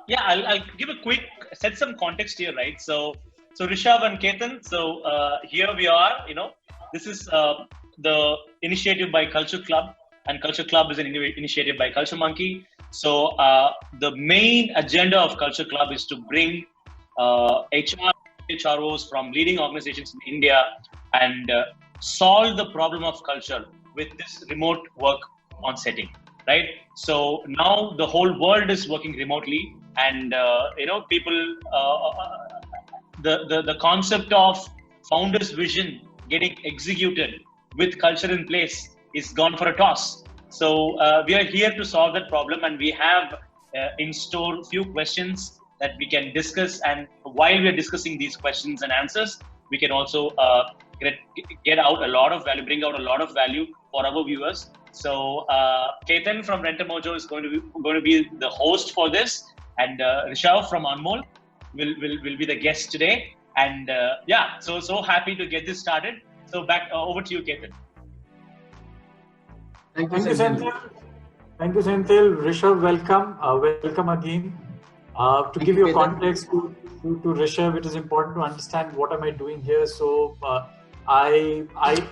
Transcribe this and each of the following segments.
Yeah, I'll give a quick set some context here, right? So Rishabh and Ketan. So here we are. This is the initiative by Culture Club, and Culture Club is an initiative by Culture Monkey. So the main agenda of Culture Club is to bring HROs from leading organizations in India and solve the problem of culture with this remote work on setting, right? So now the whole world is working remotely, and people. The concept of founder's vision getting executed with culture in place is gone for a toss. So we are here to solve that problem, and we have in store a few questions that we can discuss. And while we are discussing these questions and answers, we can also get out a lot of value, bring out a lot of value for our viewers. So Ketan from Rent a Mojo is going to be the host for this, and Rishabh from Anmol will be the guest today. And yeah, so happy to get this started. So back over to you, Ketan. Thank you, Senthil. Thank you, Senthil. Rishabh, welcome. Welcome again. To give you a context to Rishabh, it is important to understand what am I doing here. So I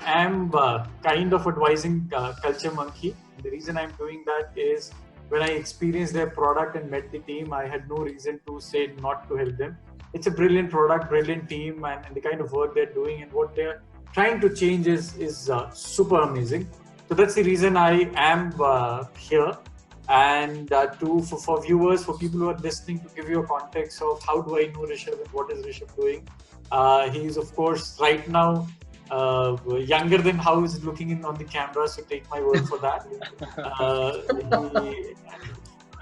am kind of advising Culture Monkey. The reason I'm doing that is when I experienced their product and met the team, I had no reason to say not to help them. It's a brilliant product, brilliant team, and the kind of work they're doing and what they're trying to change is super amazing. So that's the reason I am here. And for viewers, for people who are listening, to give you a context of how do I know Rishabh and what is Rishabh doing. He's of course right now younger than how he's looking in on the camera, so take my word for that.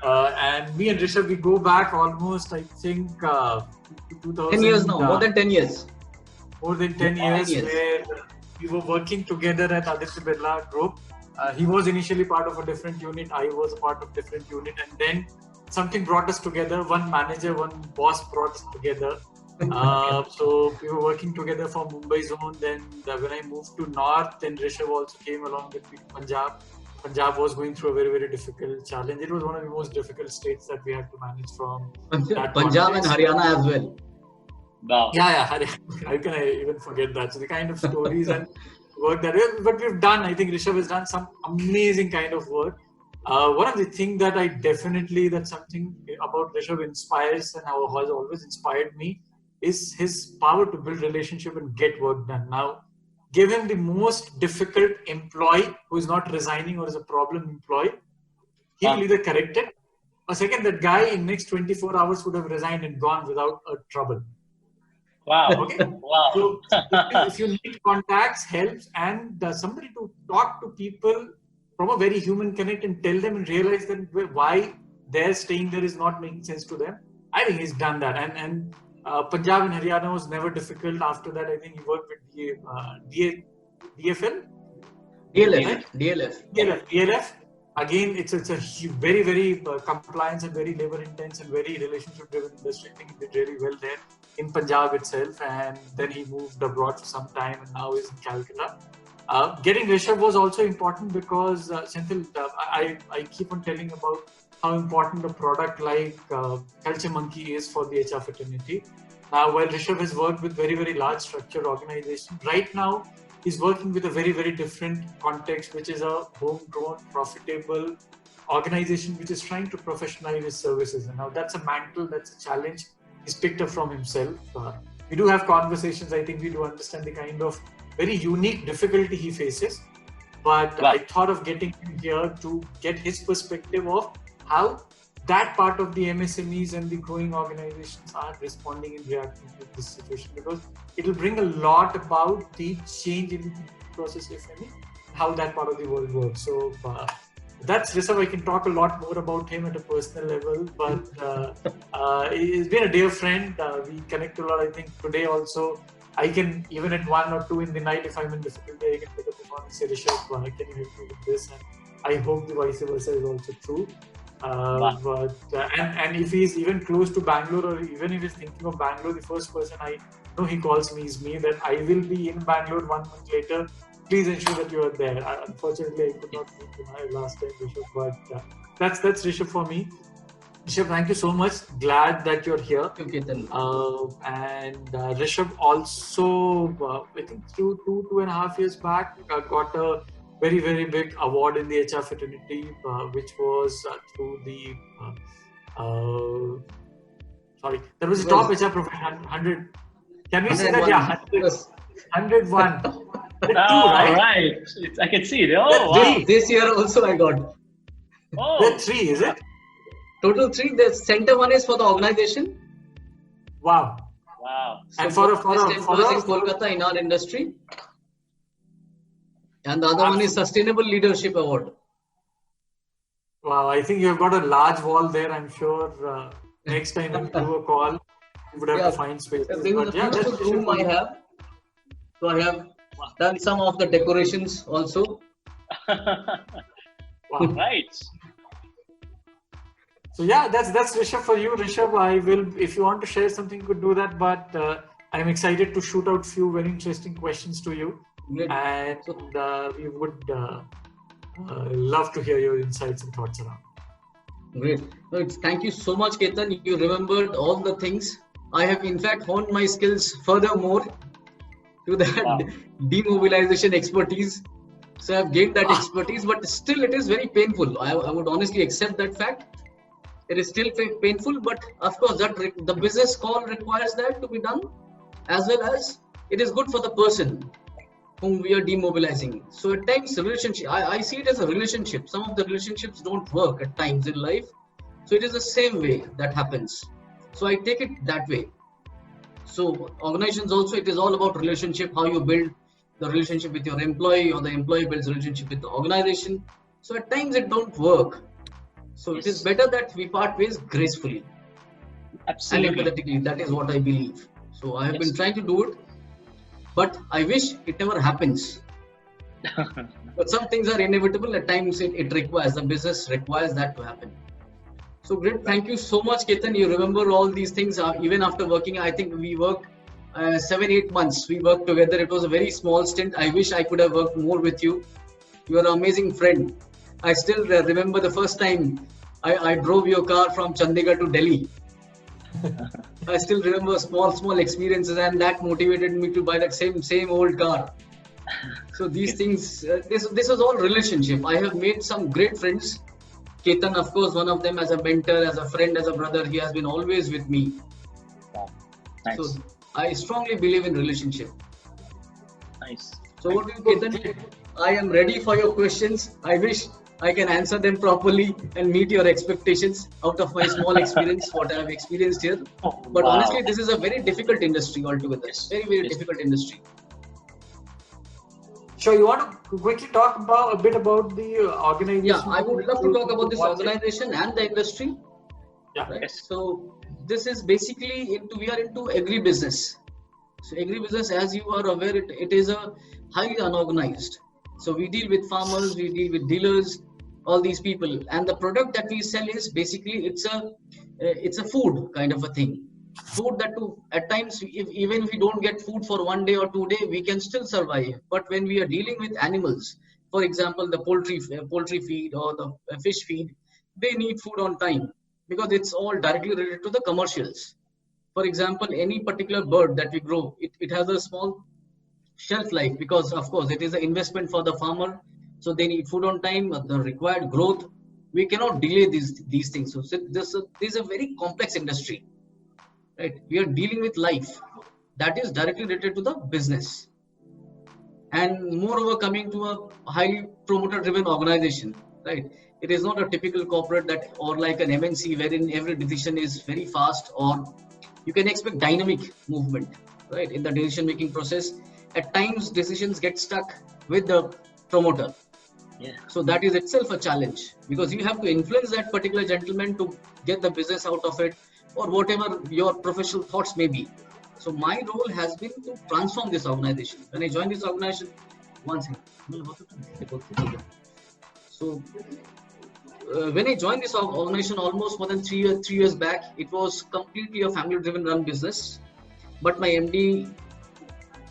And me and Rishabh, we go back almost, I think, 2000. 10 years now, more than 10 years. More than 10 years, where we were working together at Aditya Birla Group. He was initially part of a different unit, I was a part of different unit, and then something brought us together. One manager, one boss brought us together. So we were working together for Mumbai zone. Then when I moved to North, then Rishabh also came along with me to Punjab. Punjab was going through a very, very difficult challenge. It was one of the most difficult states that we had to manage from. Punjab and Haryana as well. Wow. Yeah. How can I even forget that? So the kind of stories and work that but we've done, I think Rishabh has done some amazing kind of work. One of the things that that's something about Rishabh inspires and how has always inspired me is his power to build relationship and get work done. Now, give him the most difficult employee who is not resigning or is a problem employee. He will either correct it, or second, that guy in next 24 hours would have resigned and gone without a trouble. Wow. Okay. Wow. So if you need contacts, helps, and somebody to talk to people from a very human connect and tell them and realize that why their staying there is not making sense to them. I think he's done that. And Punjab and Haryana was never difficult. After that, I think he worked with DFL? DLF. Again, it's a very, very compliance and very labor intense and very relationship driven industry. I think he did really well there in Punjab itself. And then he moved abroad for some time and now is in Calcutta. Getting Rishabh was also important because Senthil, I keep on telling about how important a product like Culture Monkey is for the HR fraternity. Now, while Rishabh has worked with very, very large structured organizations, right now he's working with a very, very different context, which is a homegrown, profitable organization which is trying to professionalize his services. And now that's a mantle, that's a challenge he's picked up from himself. We do have conversations. I think we do understand the kind of very unique difficulty he faces. But I thought of getting him here to get his perspective of how that part of the MSMEs and the growing organizations are responding and reacting to this situation, because it will bring a lot about the change in the process, if any, how that part of the world works. So that's Rishabh. I can talk a lot more about him at a personal level, but he's been a dear friend. We connect a lot. I think today also, I can, even at 1 or 2 in the night, if I'm in difficulty, I can pick up the phone and say, Rishabh, can you help me with this? And I hope the vice versa is also true. But and if he's even close to Bangalore, or even if he's thinking of Bangalore, the first person I know he calls me is me, that I will be in Bangalore 1 month later. Please ensure that you are there. Unfortunately, I could not meet you last time, Rishabh, but that's Rishabh for me. Rishabh, thank you so much. Glad that you're here. Thank you, Ketan. And Rishabh also, I think two and a half years back, got a very, very big award in the HR fraternity, which was through the, sorry, there was a top HR professional, 100. Can we say that? Yeah, 100, Yes. 101. The two, All right? right. I can see it. Oh, wow. This year also I got. Oh, There are 3, is it? Total 3. The center one is for the organization. Wow. wow. And So for best a employees in Kolkata in our industry. And the other one is Sustainable Leadership Award. wow, I think you've got a large wall there. I'm sure next time we'll do a call, you would have to find space. This is a beautiful room I have. So I have done some of the decorations also. Wow. Right. So yeah, that's Rishabh for you. Rishabh, I will, if you want to share something, you could do that. But I'm excited to shoot out few very interesting questions to you, Great. and we would love to hear your insights and thoughts around. Great. No, thank you so much, Ketan. You remembered all the things. I have in fact honed my skills furthermore to that demobilization expertise. So I've gained that expertise, but still it is very painful. I would honestly accept that fact. It is still painful, but of course that the business call requires that to be done, as well as it is good for the person whom we are demobilizing. So at times relationship, I see it as a relationship. Some of the relationships don't work at times in life. So it is the same way that happens. So I take it that way. So organizations also, it is all about relationship, how you build the relationship with your employee, or the employee builds relationship with the organization. So at times it don't work. So it is better that we part ways gracefully. Absolutely. And empathetically. That is what I believe. So I have been trying to do it, but I wish it never happens. But some things are inevitable. At times it requires, the business requires that to happen. So great. Thank you so much, Ketan. You remember all these things even after working. I think we worked 7-8 months. We worked together. It was a very small stint. I wish I could have worked more with you. You are an amazing friend. I still remember the first time I drove your car from Chandigarh to Delhi. I still remember small experiences, and that motivated me to buy that same old car. So these things, this was all relationship. I have made some great friends. Ketan, of course, one of them as a mentor, as a friend, as a brother. He has been always with me. Wow. Nice. So I strongly believe in relationship. Nice. So what do you, Ketan? I am ready for your questions. I wish I can answer them properly and meet your expectations out of my small experience, what I have experienced here. But honestly, this is a very difficult industry altogether. Very difficult industry. Sure, you want to quickly talk about a bit about the organization? Yeah, I would love to talk about this organization and the industry. Yeah. Right? Yes. So this is basically we are into agribusiness. So agribusiness, as you are aware, it is a highly unorganized. So we deal with farmers, we deal with dealers, all these people, and the product that we sell is basically it's a food kind of a thing. Food that at times, even if we don't get food for 1 day or 2 days, we can still survive. But when we are dealing with animals, for example, the poultry feed or the fish feed, they need food on time because it's all directly related to the commercials. For example, any particular bird that we grow, it has a small shelf life because of course it is an investment for the farmer, so they need food on time, the required growth. We cannot delay these things. So this is a very complex industry, right? We are dealing with life that is directly related to the business, and moreover coming to a highly promoter driven organization, right? It is not a typical corporate that or like an MNC wherein every decision is very fast, or you can expect dynamic movement, right, in the decision making process. At times decisions get stuck with the promoter. Yeah. So that is itself a challenge because you have to influence that particular gentleman to get the business out of it, or whatever your professional thoughts may be. So my role has been to transform this organization. When I joined this organization, so when I joined this organization almost more than 3 years back, it was completely a family-driven run business. But my MD,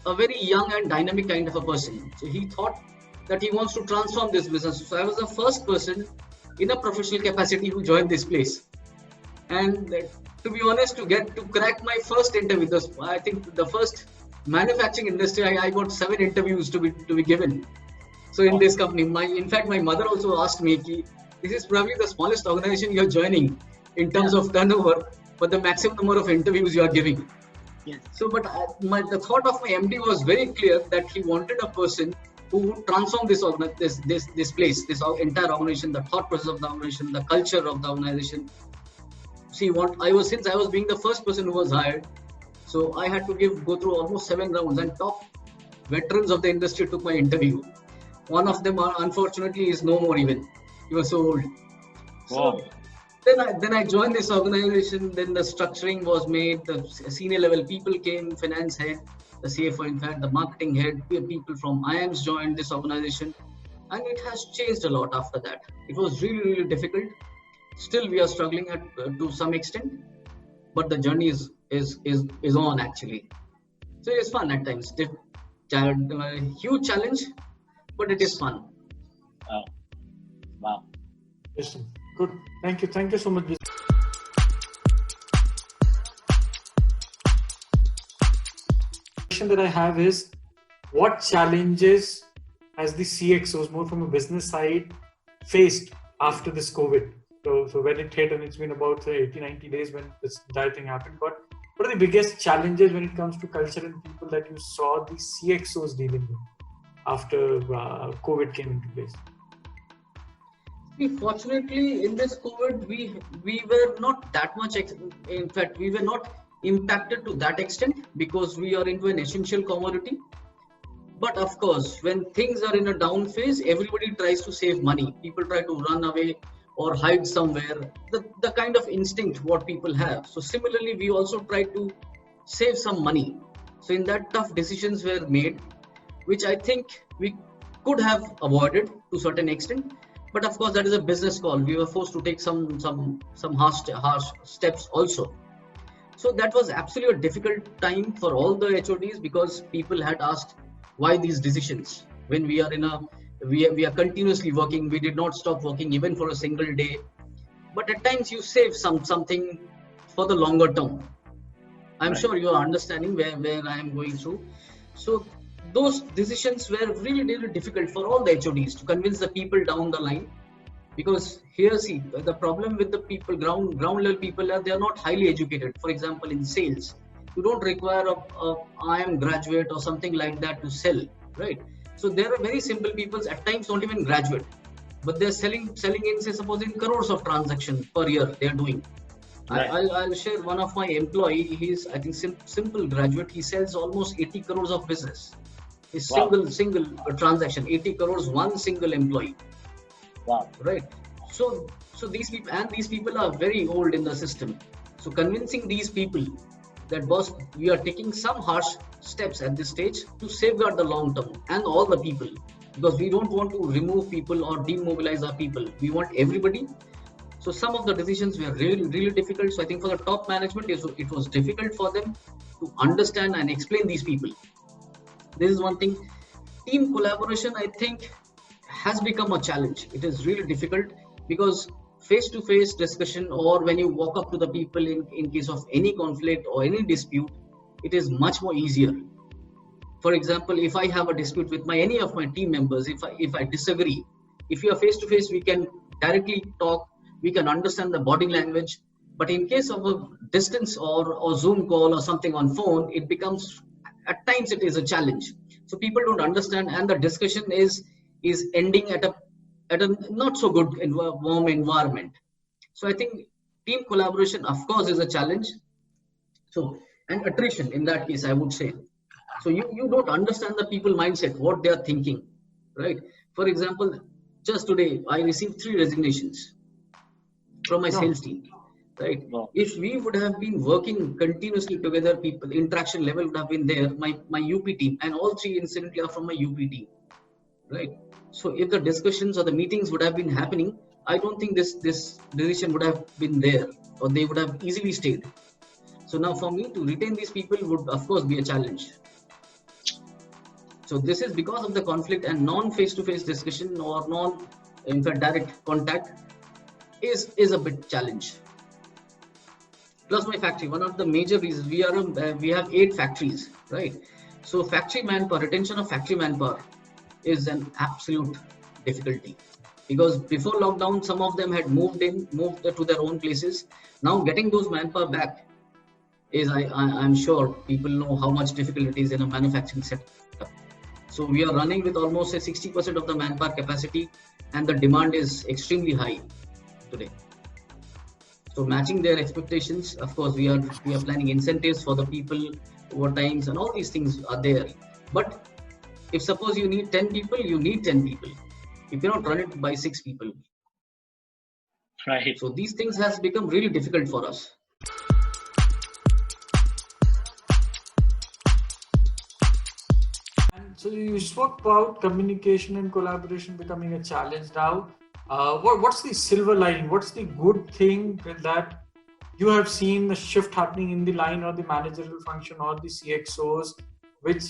a very young and dynamic kind of a person, so he thought that he wants to transform this business. So I was the first person in a professional capacity who joined this place. And to be honest, to crack my first interview, I think the first manufacturing industry, I got 7 interviews to be given. So in this company, in fact, my mother also asked me, "Ki, this is probably the smallest organization you're joining in terms of turnover, but the maximum number of interviews you are giving." Yes. So, but the thought of my MD was very clear that he wanted a person who would transform this place, this entire organization, the thought process of the organization, the culture of the organization. See, since I was being the first person who was hired, so I had to go through almost 7 rounds, and top veterans of the industry took my interview. One of them, unfortunately, is no more even. He was so old. Wow. So then I joined this organization. Then the structuring was made. The senior level people came, finance head, the CFO, in fact, the marketing head, people from IAMS joined this organization, and it has changed a lot after that. It was really, really difficult. Still, we are struggling to some extent, but the journey is on actually. So it's fun at times. Huge challenge, but it is fun. Wow. Interesting. Good. Thank you. Thank you so much. Question that I have is, what challenges has the CXOs, more from a business side, faced after this COVID? So when it hit, and it's been about 80-90 days when this entire thing happened, but what are the biggest challenges when it comes to culture and people that you saw the CXOs dealing with after COVID came into place? Fortunately, in this COVID, we were not that much. In fact, we were not impacted to that extent because we are into an essential commodity. But of course, when things are in a down phase, everybody tries to save money. People try to run away or hide somewhere. The kind of instinct what people have. So similarly, we also try to save some money. So in that, tough decisions were made, which I think we could have avoided to certain extent. But of course, that is a business call. We were forced to take some harsh steps also. So that was absolutely a difficult time for all the HODs because people had asked why these decisions when we are we are continuously working. We did not stop working even for a single day. But at times you save something for the longer term. I'm sure you are understanding where I am going through. So those decisions were really, really difficult for all the HODs to convince the people down the line, because here, see, the problem with the people, ground level people, they are not highly educated. For example, in sales, you don't require a IIM graduate or something like that to sell, right? So there are very simple people, at times don't even graduate, but they're selling in, say, suppose in crores of transactions per year they're doing. Right. I'll share one of my employee. He's, I think, simple graduate. He sells almost 80 crores of business. A single transaction, 80 crores, one single employee. Wow. Right. So these people are very old in the system. So convincing these people that, boss, we are taking some harsh steps at this stage to safeguard the long term and all the people, because we don't want to remove people or demobilize our people. We want everybody. So some of the decisions were really, really difficult. So I think for the top management, it was difficult for them to understand and explain these people. This is one thing. Team collaboration, I think, has become a challenge. It is really difficult because face-to-face discussion, or when you walk up to the people in case of any conflict or any dispute, it is much more easier. For example, if I have a dispute with any of my team members, if I disagree, if you are face-to-face, we can directly talk, we can understand the body language. But in case of a distance or Zoom call or something on phone, it becomes, at times it is a challenge. So people don't understand, and the discussion is ending at a not so good warm environment. So I think team collaboration, of course, is a challenge. So, and attrition in that case, I would say. So you don't understand the people mindset, what they are thinking, right? For example, just today I received 3 resignations from my sales team. Right. Wow. If we would have been working continuously together, people interaction level would have been there. My UP team, and all 3 incidentally are from my UP team. Right. So if the discussions or the meetings would have been happening, I don't think this decision would have been there, or they would have easily stayed. So now for me to retain these people would of course be a challenge. So this is because of the conflict, and non-face-to-face discussion or in fact direct contact is a bit challenge. plus my factory. One of the major reasons we have 8 factories, right? So factory manpower, retention of factory manpower is an absolute difficulty, because before lockdown some of them had moved to their own places. Now getting those manpower back is, I'm sure people know how much difficult it is in a manufacturing setup. So we are running with almost a 60% of the manpower capacity, and the demand is extremely high today. So matching their expectations, of course, we are planning incentives for the people, overtimes, and all these things are there. But if suppose you need 10 people, you need 10 people. You cannot run it by 6 people. Right. So these things has become really difficult for us. And so you spoke about communication and collaboration becoming a challenge now. What's the silver lining? What's the good thing that you have seen the shift happening in the line or the managerial function or the CXOs, which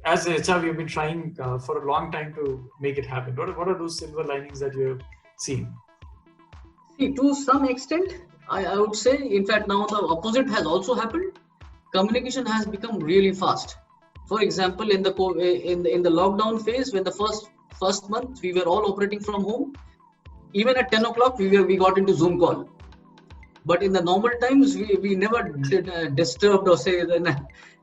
as a HR we've been trying for a long time to make it happen? What are those silver linings that you have seen? See, to some extent, I would say, in fact, now the opposite has also happened. Communication has become really fast. For example, in the lockdown phase, when the first month we were all operating from home, even at 10 o'clock we got into Zoom call. But in the normal times, we never disturbed or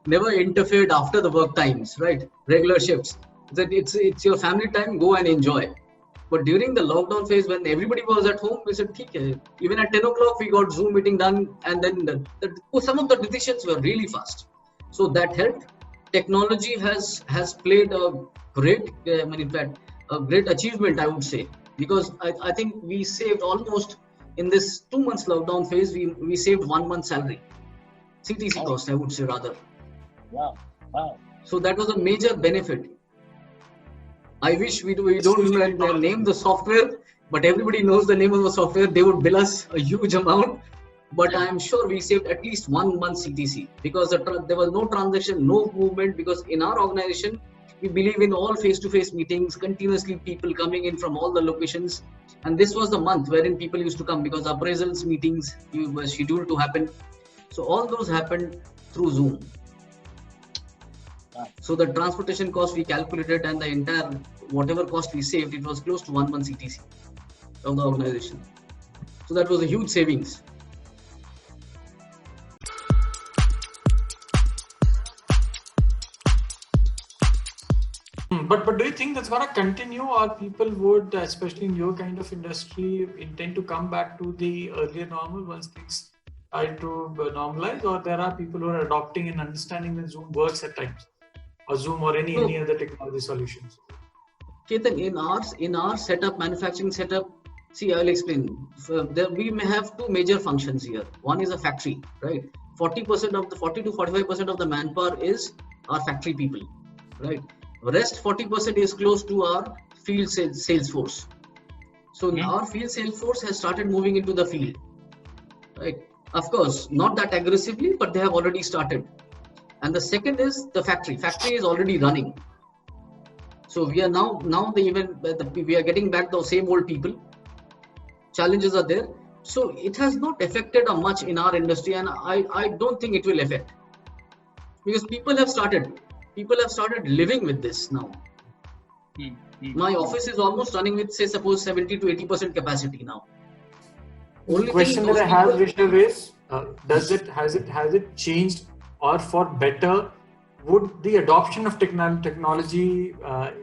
never interfered after the work times, right? Regular shifts. That it's your family time, go and enjoy. But during the lockdown phase, when everybody was at home, we said, okay, even at 10 o'clock, we got Zoom meeting done. And then some of the decisions were really fast. So that helped. Technology has played a great, a great achievement, I would say. Because I think we saved almost, in this 2 months lockdown phase, we saved 1 month's salary. CTC cost, I would say rather. Wow. So that was a major benefit. I wish we don't name the software, but everybody knows the name of the software. They would bill us a huge amount, but I am sure we saved at least 1 month CTC, because there was no transaction, no movement, because in our organization, we believe in all face-to-face meetings, continuously people coming in from all the locations. And this was the month wherein people used to come, because appraisals meetings were scheduled to happen. So all those happened through Zoom. So the transportation cost we calculated, and the entire whatever cost we saved, it was close to 1 month CTC of the organization. So that was a huge savings. But do you think that's going to continue, or people would, especially in your kind of industry, intend to come back to the earlier normal once things try to normalize, or there are people who are adopting and understanding that Zoom works at times, or Zoom or any other technology solutions? Ketan, in our setup, manufacturing setup, see, I'll explain. We may have 2 major functions here. One is a factory, right? 40 to 45% of the manpower is our factory people, right? The rest 40% is close to our field sales force. So our field sales force has started moving into the field, right? Of course, not that aggressively, but they have already started. And the second is the factory. Factory is already running. So we are now we are getting back those same old people. Challenges are there. So it has not affected much in our industry, and I don't think it will affect, because people have started living with this now. My office is almost running with, say, suppose 70 to 80% capacity now. Only question that I have, Rishabh, is has it changed, or for better? Would the adoption of technology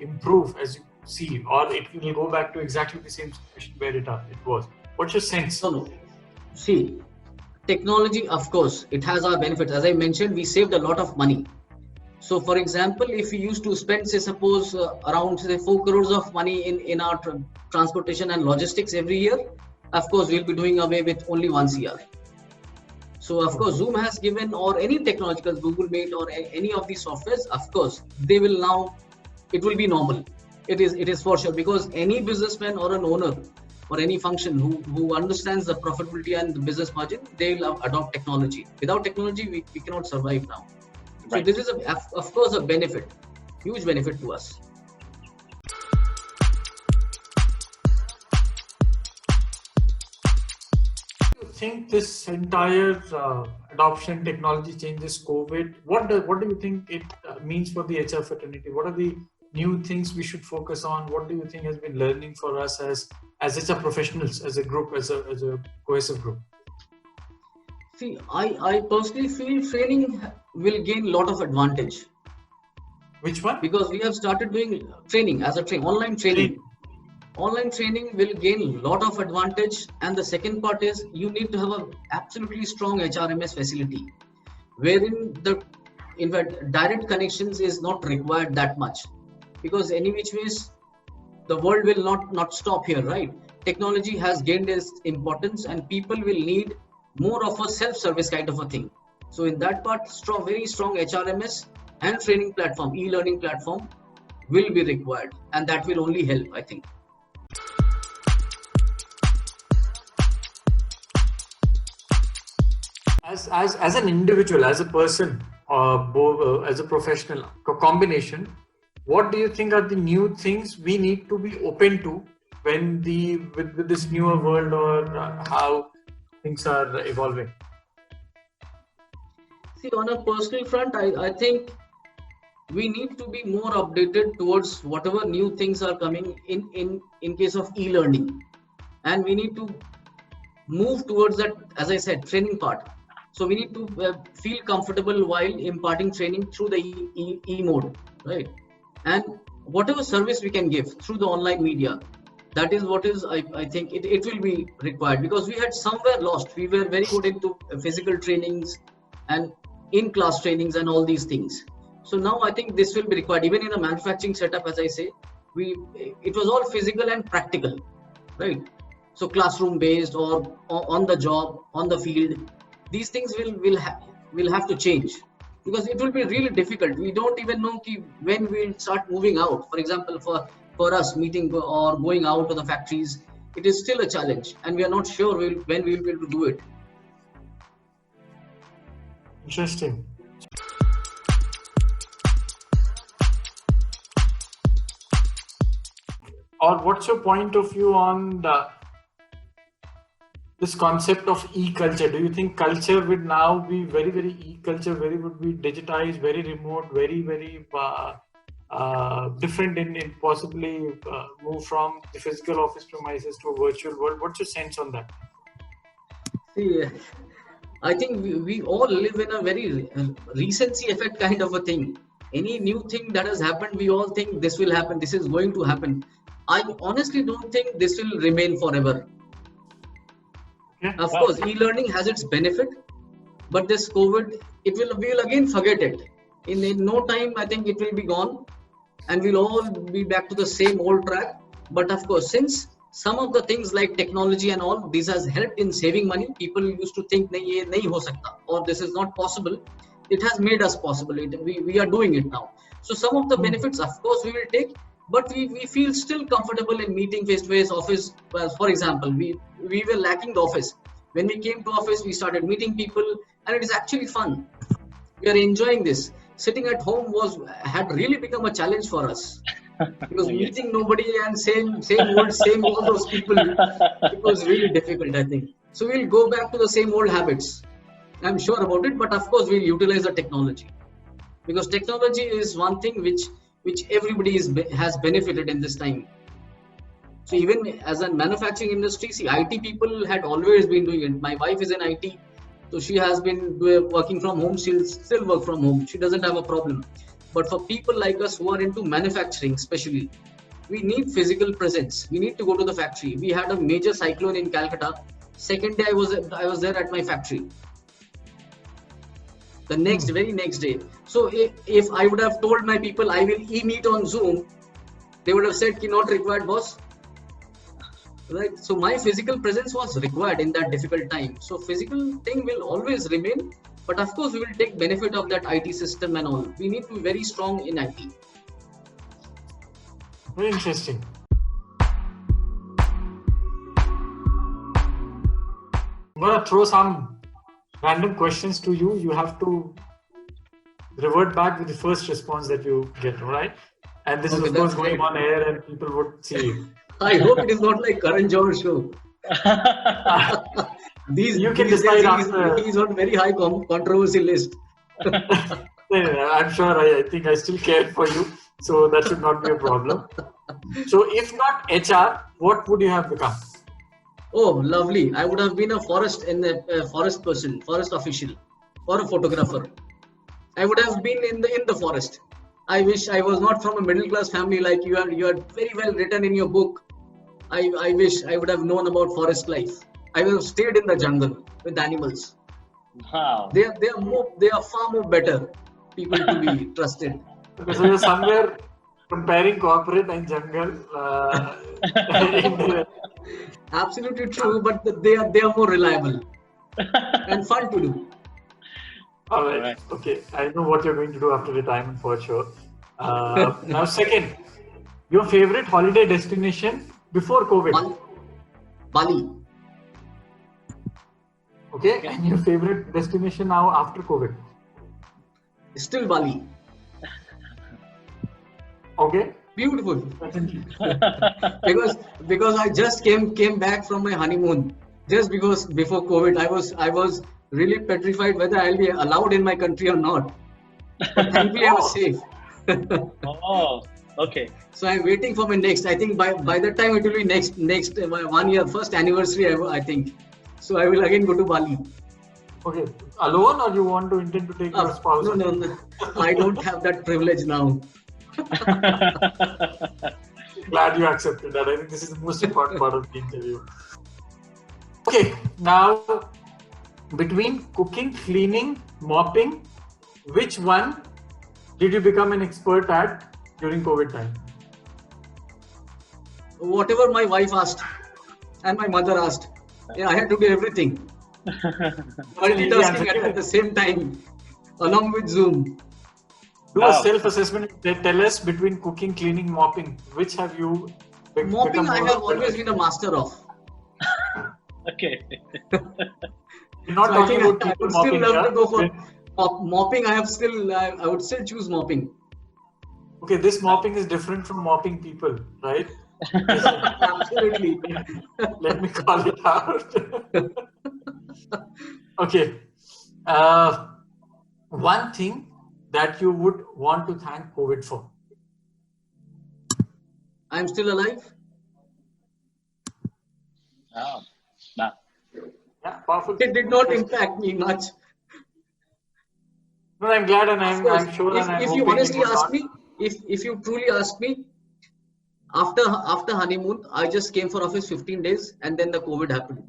improve as you see, or it will go back to exactly the same situation where it was? What's your sense? No. See, technology, of course, it has our benefits. As I mentioned, we saved a lot of money. So, for example, if we used to spend, say, suppose around, say, 4 crores of money in our transportation and logistics every year, of course, we'll be doing away with only 1 CR. So, of course, Zoom has given, or any technological, Google Meet or any of these softwares, of course, they will now, it will be normal. It is for sure, because any businessman or an owner or any function who understands the profitability and the business margin, they will adopt technology. Without technology, we cannot survive now. So this is, of course, a benefit, huge benefit to us. think this entire adoption technology changes COVID? What do you think it means for the HR fraternity? What are the new things we should focus on? What do you think has been learning for us as HR professionals, as a group, as a cohesive group? See, I personally feel training will gain a lot of advantage. Which one? Because we have started doing training as a online training. Online training will gain a lot of advantage, and the second part is you need to have a absolutely strong HRMS facility, wherein in fact direct connections is not required that much, because any which ways the world will not stop here, right? Technology has gained its importance, and people will need more of a self-service kind of a thing. So in that part, very strong HRMS and training platform, e-learning platform will be required, and that will only help, I think. As an individual, as a person, as a professional, combination, what do you think are the new things we need to be open to when with this newer world, or how things are evolving? See, on a personal front, I think we need to be more updated towards whatever new things are coming in case of e-learning, and we need to move towards that, as I said, training part. So we need to feel comfortable while imparting training through the e-mode, right? And whatever service we can give through the online media, that is what is, I think it will be required, because we had somewhere lost. We were very good into physical trainings and in-class trainings and all these things. So now I think this will be required. Even in a manufacturing setup, as I say, it was all physical and practical, right? So classroom based or on the job, on the field. These things will have to change, because it will be really difficult. We don't even know when we'll start moving out. For example, for us meeting or going out to the factories, it is still a challenge, and we are not sure when we will be able to do it. Interesting. Or what's your point of view on this concept of e-culture? Do you think culture would now be very, very e-culture, would be digitized, very remote, very, very different in possibly move from the physical office premises to a virtual world? What's your sense on that? See, I think we all live in a very recency effect kind of a thing. Any new thing that has happened, we all think this will happen, this is going to happen. I honestly don't think this will remain forever. Yeah. Of course, e-learning has its benefit, but this COVID, we will again forget it. In no time, I think it will be gone, and we'll all be back to the same old track. But of course, since some of the things like technology and all, this has helped in saving money. People used to think, nahi, ye nahi ho sakta, or this is not possible. It has made us possible. We are doing it now. So some of the benefits, of course, we will take, but we feel still comfortable in meeting face-to-face office. For example, we were lacking the office. When we came to office, we started meeting people, and it is actually fun. We are enjoying this. Sitting at home had really become a challenge for us. Because meeting nobody and same all those people, it was really difficult, I think. So we'll go back to the same old habits. I'm sure about it, but of course we'll utilize the technology, because technology is one thing which everybody has benefited in this time. So even as a manufacturing industry, see, IT people had always been doing it. My wife is in IT, so she has been working from home. She'll still work from home. She doesn't have a problem. But for people like us who are into manufacturing, especially, we need physical presence. We need to go to the factory. We had a major cyclone in Calcutta. Second day, I was there at my factory. The very next day. So if I would have told my people I will e-meet on Zoom, they would have said, not required, boss. Right? So my physical presence was required in that difficult time. So physical thing will always remain. But of course, we will take benefit of that IT system and all. We need to be very strong in IT. Very interesting. I'm going to throw some random questions to you. You have to revert back with the first response that you get, right? And this is of course going on air and people would see you. I hope it is not like Karan Johar show. You can these decide days after. he's on very high controversy list. I'm sure I think I still care for you, so that should not be a problem. So if not HR, what would you have become? Oh, lovely! I would have been a forest person, forest official, or a photographer. I would have been in the forest. I wish I was not from a middle class family like you are. You are very well written in your book. I wish I would have known about forest life. I would have stayed in the jungle with animals. Wow. They are far more better people to be trusted. Okay, so you're somewhere comparing corporate and jungle. Absolutely true, but they are more reliable and fun to do. All right. Okay. I know what you're going to do after retirement for sure. Now, second, your favorite holiday destination before COVID. Bali. Okay. And your favorite destination now after COVID. Still Bali. Okay. Beautiful. because I just came back from my honeymoon. Just because before COVID, I was really petrified whether I'll be allowed in my country or not. But thankfully, I was safe. Oh, okay. So I'm waiting for my next. I think by that time it will be next 1 year, first anniversary. I think. So I will again go to Bali. Okay. Alone, or you want to intend to take your spouse? No. I don't have that privilege now. Glad you accepted that. I think this is the most important part of the interview. Okay, now between cooking, cleaning, mopping, which one did you become an expert at during COVID time? Whatever my wife asked and my mother asked. Yeah, I had to do everything. Multitasking at the same time, along with Zoom. Do a self-assessment. Tell us between cooking, cleaning, mopping, which have you become? Mopping, I have always been a master of. Okay. You're not talking about people mopping. I would still love to go for mopping. I would still choose mopping. Okay, this mopping is different from mopping people, right? Absolutely. Let me call it out. Okay. One thing that you would want to thank COVID for? I'm still alive. Oh, yeah, powerful. It did not impact me much. No, I'm glad, and I'm sure. If you honestly ask me, if you truly ask me, after honeymoon, I just came for office 15 days, and then the COVID happened.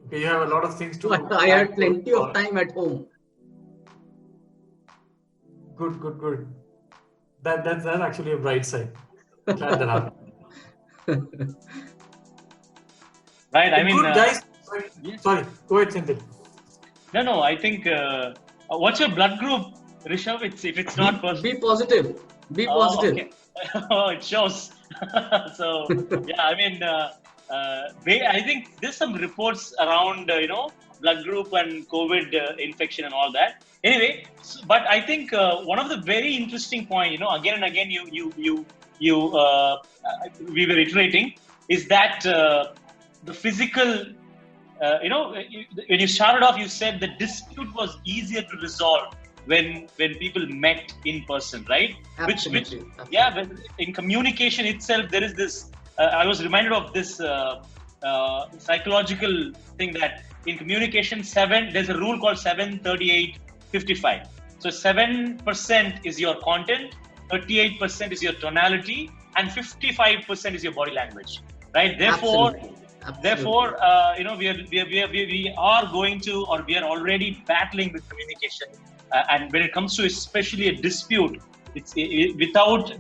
Okay, you have a lot of things to. I had plenty of time at home. Good. That's actually a bright side. Glad that happened. Right. I mean, good guys. Sorry. Go ahead, Senthil. No. I think. What's your blood group, Rishabh? If it's not personal. Be positive. Be positive. Okay. Oh, it shows. So yeah, I mean, I think there's some reports around blood group and COVID infection and all that. Anyway, but I think one of the very interesting point, again and again, we were iterating, is that the physical, when you started off, you said the dispute was easier to resolve when people met in person, right? Absolutely. Yeah, in communication itself, there is this. I was reminded of this psychological thing that in communication, there's a rule called 7-38-55. So 7% is your content, 38% is your tonality, and 55% is your body language, right? Therefore, we are going to, or we are already battling with communication. And when it comes to especially a dispute, without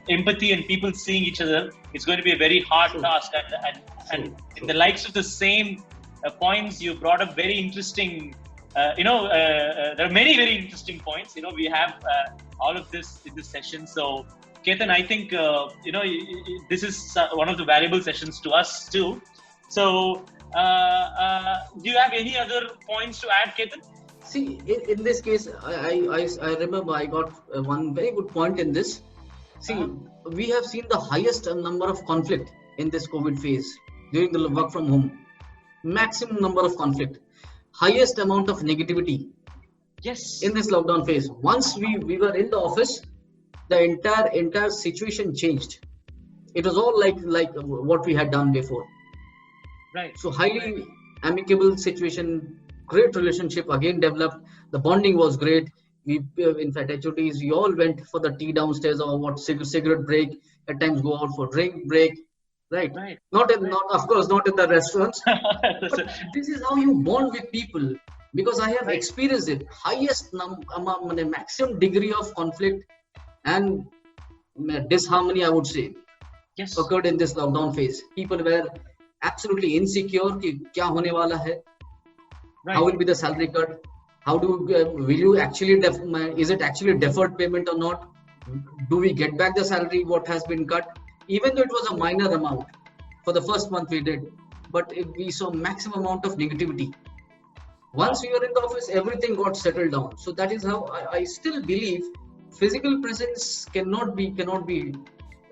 empathy and people seeing each other, it's going to be a very hard task. And in the likes of the same points, you brought up very interesting. There are many very interesting points. We have all of this in this session. So, Ketan, I think this is one of the valuable sessions to us too. So, do you have any other points to add, Ketan? See, in this case, I remember I got one very good point in this. See, we have seen the highest number of conflict in this COVID phase during the work from home. maximum number of conflict, highest amount of negativity Yes. in this lockdown phase. Once we were in the office, the entire situation changed. It was all like what we had done before. Right. So highly amicable situation, great relationship again developed. The bonding was great. We, in fact, HODs, we all went for the tea downstairs or what cigarette break. At times, go out for drink break. Right. Right. Not of course, not in the restaurants. But this is how you bond with people. Because I have experienced it. Highest maximum degree of conflict and disharmony, I would say, Yes. occurred in this lockdown phase. People were absolutely insecure कि क्या होने वाला है, how will be the salary cut, how do will you actually is it actually deferred payment or not, do we get back the salary what has been cut, even though it was a minor amount for the first month we did, but we saw maximum amount of negativity. Once we were in the office, everything got settled down. So that is how I still believe physical presence cannot be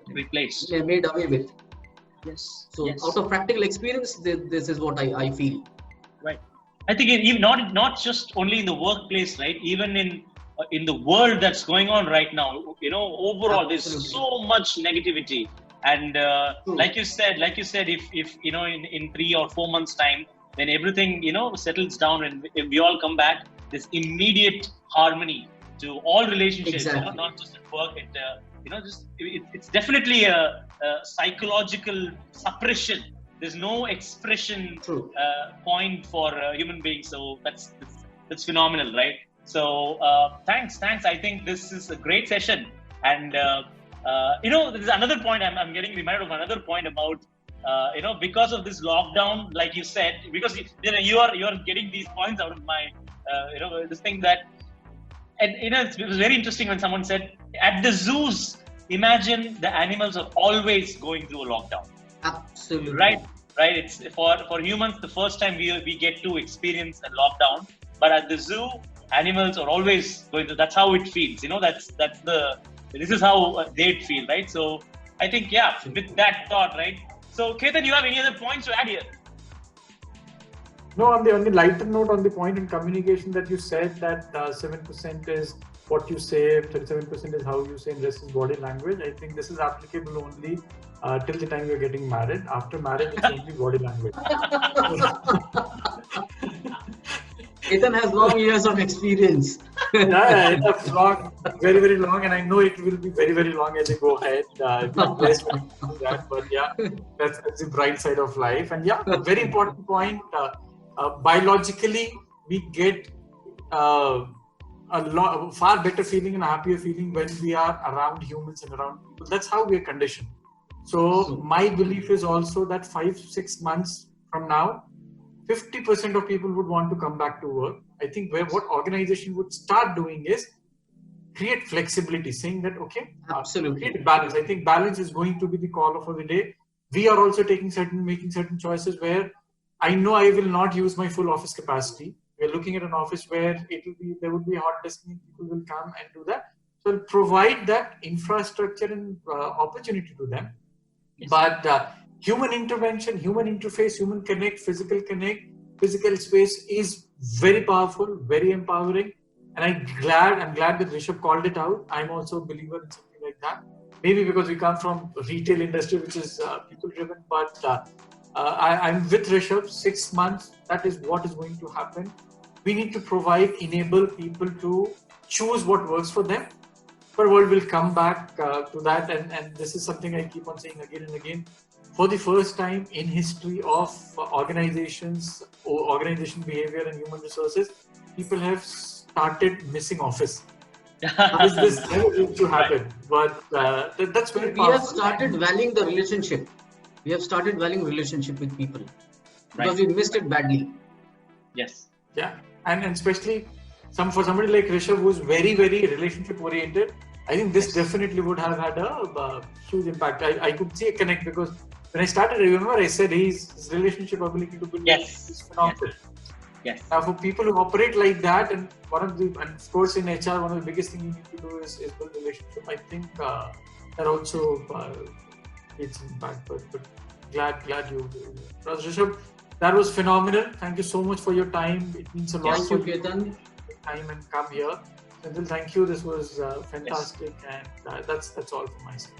replaced, made away with. Yes. So out of practical experience, this is what I feel. Right. I think even not just only in the workplace, right? Even in the world that's going on right now, overall, Absolutely. there's so much negativity. And like you said, if in 3 or 4 months' time, when everything settles down and if we all come back, there's immediate harmony to all relationships, Exactly. not just at work. It's definitely a psychological suppression. There's no expression point for human beings. So that's phenomenal, right? So thanks. I think this is a great session. And there's another point. I'm getting reminded of another point about because of this lockdown, like you said, because you are getting these points out of my this thing that. And it was very interesting when someone said, at the zoos, imagine the animals are always going through a lockdown. Absolutely. Right. It's for humans the first time we get to experience a lockdown, but at the zoo, animals are always going through. That's how it feels. This is how they'd feel, right? So I think with that thought, right? So Ketan, you have any other points to add here? No, on the lighter note, on the point in communication that you said that 7% is what you say, 37% is how you say, and rest is body language. I think this is applicable only till the time you're getting married. After marriage, it's only body language. Ketan has long years of experience. It's long, very, very long, and I know it will be very, very long as I go ahead. Not blessed when it comes to that, but that's the bright side of life. And very important point. Biologically, we get a far better feeling and a happier feeling when we are around humans and around people. That's how we are conditioned. So my belief is also that 5-6 months from now, 50% of people would want to come back to work. I think what organization would start doing is create flexibility, saying that, absolutely, create balance. I think balance is going to be the call for the day. We are also making certain choices where I know I will not use my full office capacity. We're looking at an office where there would be hot desking, people will come and do that. So I'll provide that infrastructure and opportunity to them. Yes. But human intervention, human interface, human connect, physical space is very powerful, very empowering. And I'm glad that Rishabh called it out. I'm also a believer in something like that. Maybe because we come from retail industry, which is people driven, but I'm with Rishabh. 6 months, that is what is going to happen. We need to enable people to choose what works for them. But world will come back to that, and this is something I keep on saying again and again. For the first time in history of organization behavior and human resources, people have started missing office. This never used to happen, but that's very powerful. We have started valuing the relationship. We have started valuing relationship with people because we missed it badly. Yes. Yeah, and especially for somebody like Rishabh, who's very, very relationship oriented, I think this definitely would have had a huge impact. I could see a connect because when I started, remember I said his relationship ability to build is phenomenal. Yes. Now, for people who operate like that, and of course in HR, one of the biggest things you need to do is build relationship. I think that also it's impact. But glad you, Rishabh. That was phenomenal. Thank you so much for your time. It means a lot Thank for you, Ketan. time and come here. Senthil, thank you. This was fantastic, and that's all from my side.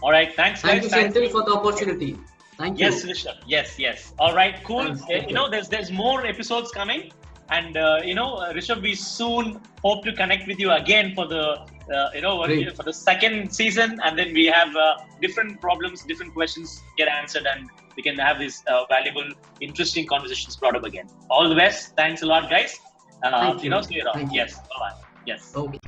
All right. Thanks, Thank guys. you, Senthil, for the opportunity. Thank you. Yes, Rishabh. Yes. All right, cool. Thanks. There's more episodes coming, and Rishabh, we soon hope to connect with you again for the Great. for the second season, and then we have different problems, different questions get answered, and we can have these valuable, interesting conversations brought up again. All the best. Thanks a lot, guys. Thank you. See you around. Thank you. Yes. Bye. Yes. Okay.